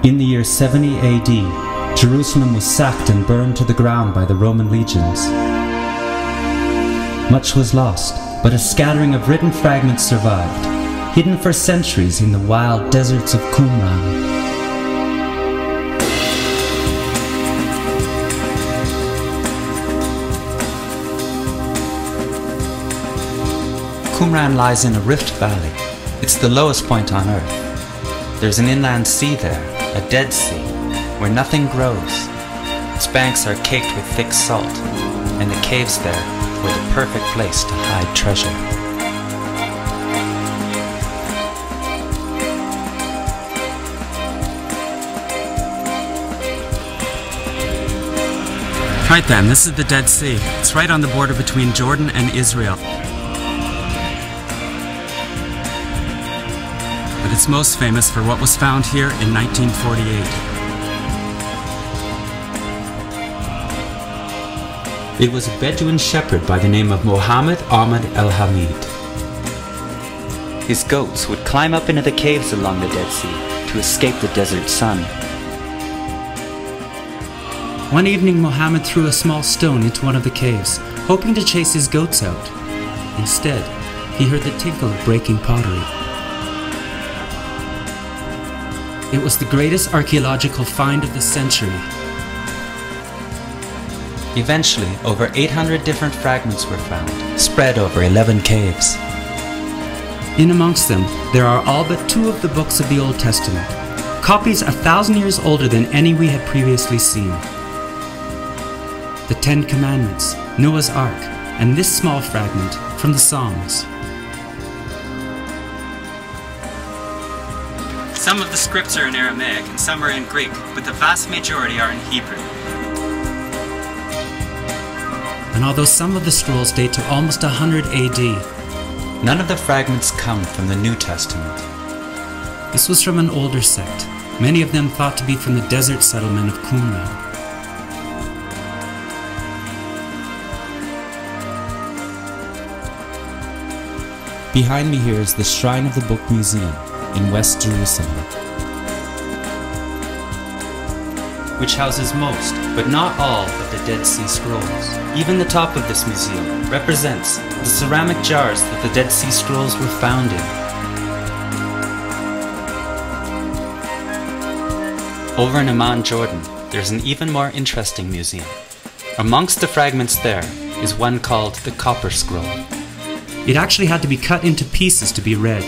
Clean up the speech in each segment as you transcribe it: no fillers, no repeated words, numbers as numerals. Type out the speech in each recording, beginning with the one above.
In the year 70 AD, Jerusalem was sacked and burned to the ground by the Roman legions. Much was lost, but a scattering of written fragments survived, hidden for centuries in the wild deserts of Qumran. Qumran lies in a rift valley. It's the lowest point on Earth. There's an inland sea there, a dead sea, where nothing grows. Its banks are caked with thick salt, and the caves there were the perfect place to hide treasure. Right then, this is the Dead Sea. It's right on the border between Jordan and Israel. But it's most famous for what was found here in 1948. It was a Bedouin shepherd by the name of Mohammed Ahmed El-Hamid. His goats would climb up into the caves along the Dead Sea to escape the desert sun. One evening, Mohammed threw a small stone into one of the caves, hoping to chase his goats out. Instead, he heard the tinkle of breaking pottery. It was the greatest archaeological find of the century. Eventually, over 800 different fragments were found, spread over 11 caves. In amongst them, there are all but 2 of the books of the Old Testament, copies 1,000 years older than any we had previously seen. The 10 Commandments, Noah's Ark, and this small fragment from the Psalms. Some of the scripts are in Aramaic and some are in Greek, but the vast majority are in Hebrew. And although some of the scrolls date to almost 100 AD, none of the fragments come from the New Testament. This was from an older sect, many of them thought to be from the desert settlement of Qumran. Behind me here is the Shrine of the Book Museum in West Jerusalem, which houses most, but not all, of the Dead Sea Scrolls. Even the top of this museum represents the ceramic jars that the Dead Sea Scrolls were found in. Over in Amman, Jordan, there's an even more interesting museum. Amongst the fragments there is one called the Copper Scroll. It actually had to be cut into pieces to be read.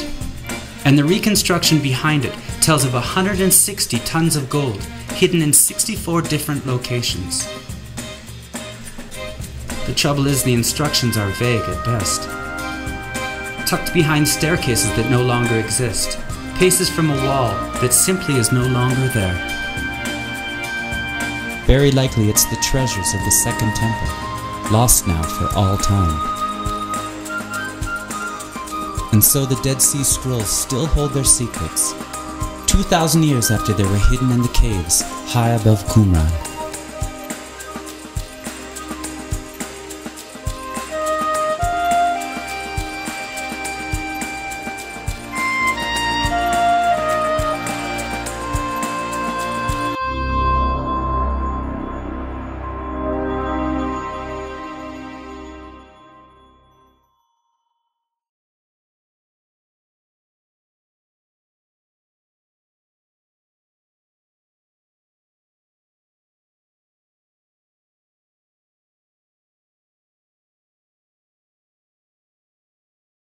And the reconstruction behind it tells of 160 tons of gold hidden in 64 different locations. The trouble is the instructions are vague at best. Tucked behind staircases that no longer exist, paces from a wall that simply is no longer there. Very likely it's the treasures of the Second Temple, lost now for all time. And so the Dead Sea Scrolls still hold their secrets, 2,000 years after they were hidden in the caves high above Qumran.